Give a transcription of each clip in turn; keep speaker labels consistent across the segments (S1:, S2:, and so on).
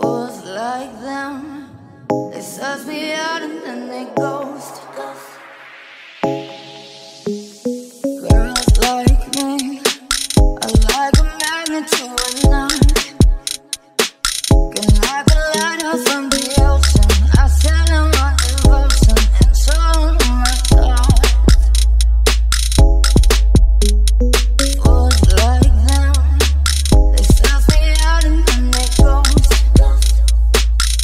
S1: Fools like them, they suss me out and then they ghost. Girls like me are like a magnet to a knot. Can knock a lighthouse from the ocean. I sell them my devotion and so my God. Fools like them, they suss me out and then they ghost.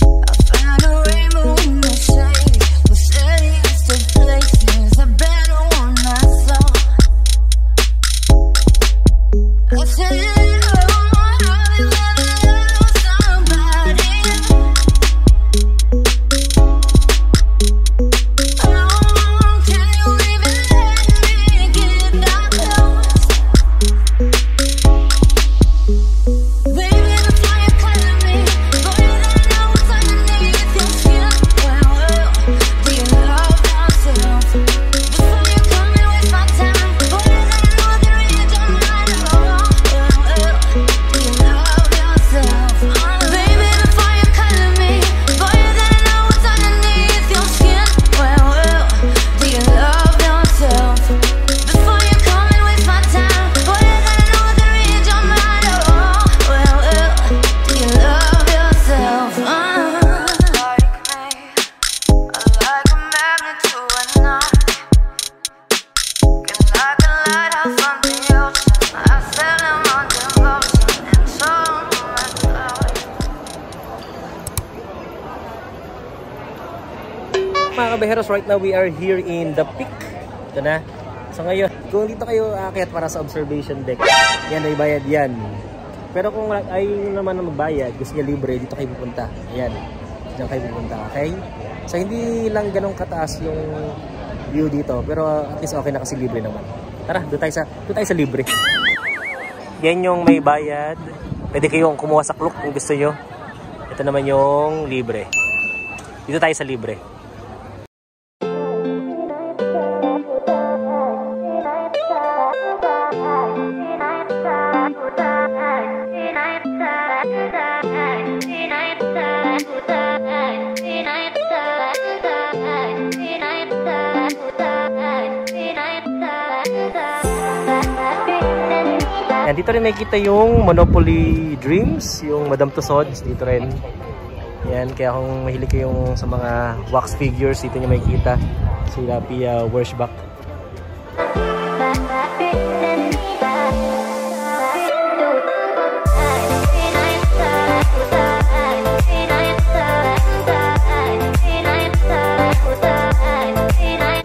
S1: I found a rainbow in the shade, the steadiest of places, a better one I saw. I said,
S2: mga kabeheros, right now we are here in the peak. Ito na. So ngayon, kung dito kayo aakyat para sa observation deck, yan ay bayad yan. Pero kung ayaw naman na magbayad, gusto niya libre, dito kayo pupunta. Ayan, dyan kayo pupunta, okay? So hindi lang ganun kataas yung view dito, pero at least okay na kasi libre naman. Tara, doon tayo sa libre. Yan yung may bayad. Pwede kayong kumuha sa klok kung gusto nyo. Ito naman yung libre. Dito tayo sa libre. Yan, dito rin makikita yung Monopoly Dreams, yung Madame Tussauds dito rin. Yan, kaya kung mahilig kayong sa mga wax figures, dito nyo makikita si Lapia Wershbach.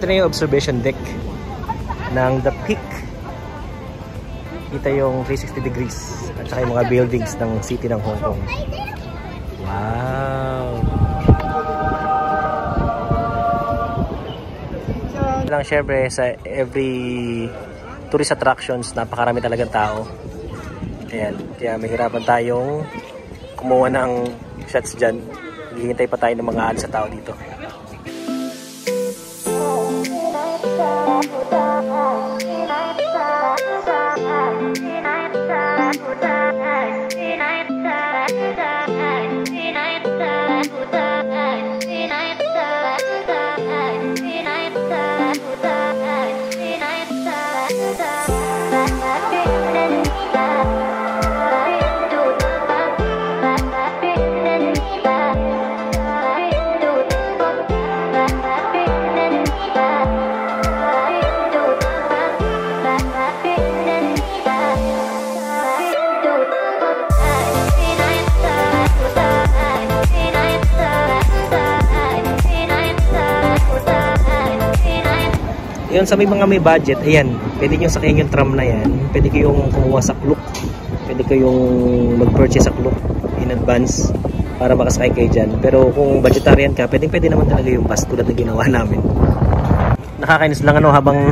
S2: Ito na yung observation deck ng The Peak. Kita yung 360 degrees at saka yung mga buildings ng city ng Hong Kong. Wow! Lang syempre sa every tourist attractions, napakarami talagang tao. Ayan, kaya mahirapan tayong kumuha ng shots dyan. Hihintay pa tayo ng mga alis sa tao dito. Yun, sa may mga may budget, ayan, pwede nyo sakyan yung tram na yan. Pwede kayong kumuha sa klok. Pwede kayong mag-purchase sa klok in advance para makasakay kayo dyan. Pero kung vegetarian ka, pwede naman talaga yung bus tulad na ginawa namin. Nakakainis lang ano, habang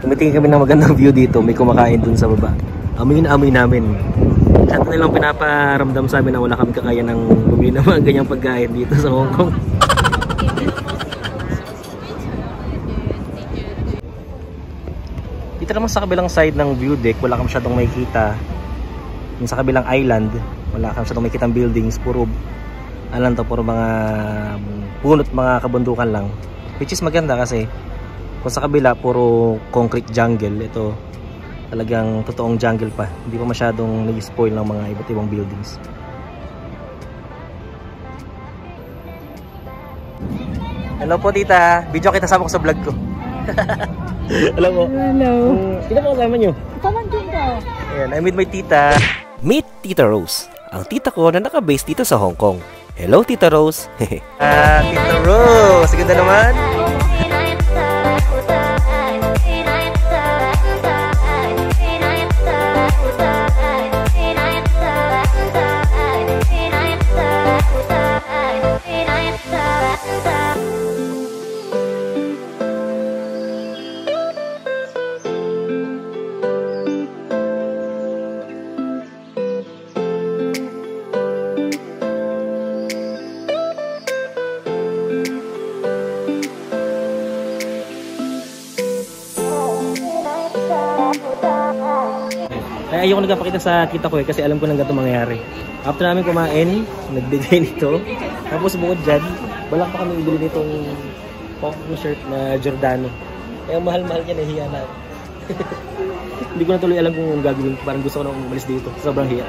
S2: tumitingin kami ng magandang view dito, may kumakain dun sa baba. Amoy na amoy namin. At nilang pinaparamdam sa amin na wala kami kakaya ng bumili ng mga ganyang pagkain dito sa Hong Kong. Dito naman sa kabilang side ng view deck, wala kang masyadong makikita. Yung sa kabilang island, Wala kang masyadong makikitang buildings, puro puro mga punot, mga kabundukan lang, which is maganda kasi kung sa kabila puro concrete jungle, ito talagang totoong jungle pa, hindi pa masyadong nag-spoil ng mga iba't ibang buildings. Hello po tita, video kita, sama ko sa vlog ko. Hello po.
S3: Hello.
S2: Sino po kasama nyo?
S3: Pamangkin ko.
S2: Ayan, I'm with my tita. Meet Tita Rose, ang tita ko na naka-base dito sa Hong Kong. Hello Tita Rose. Tita Rose, ganda naman. Ay, ayoko nagpapakita sa kita ko kasi alam ko nang ganito mangyayari. After namin kumain, nagbigay nito. Tapos bukod dyan, balak pa kami ibili nitong pop shirt na Giordano. Kaya mahal-mahal niya, nahiya na. Hindi ko na tuloy alam kung gagawin. Parang gusto ko na umalis dito. Sobrang hiya.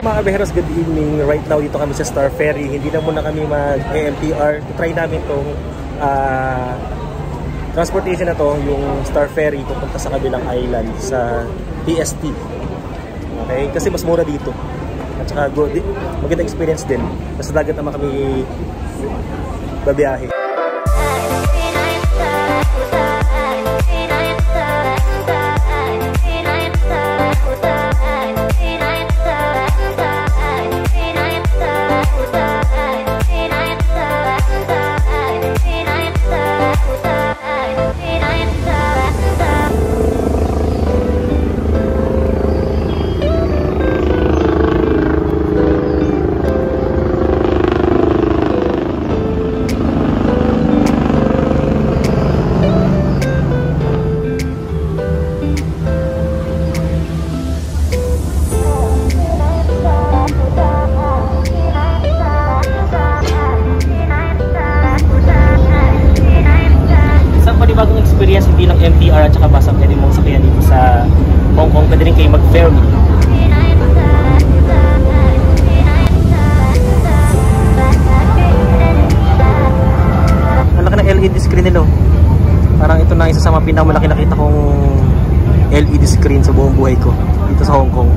S2: Mga kabeheros, good evening. Right now dito kami sa Star Ferry. Hindi na muna kami mag-MTR. Try namin itong transportation na to, yung Star Ferry pupunta sa kabilang island sa PST. Okay? Kasi mas mura dito. At saka magandang experience din. Nasa dagat naman kami babiyahe. Bagong experience, hindi lang MTR at saka bus ang pwede mong sakyan dito sa Hong Kong. Pwede rin kayo mag-ferry. Ang laki ng LED screen nila. Parang ito na isa sa mga pinakamalaki nakita kong LED screen sa buong buhay ko dito sa Hong Kong.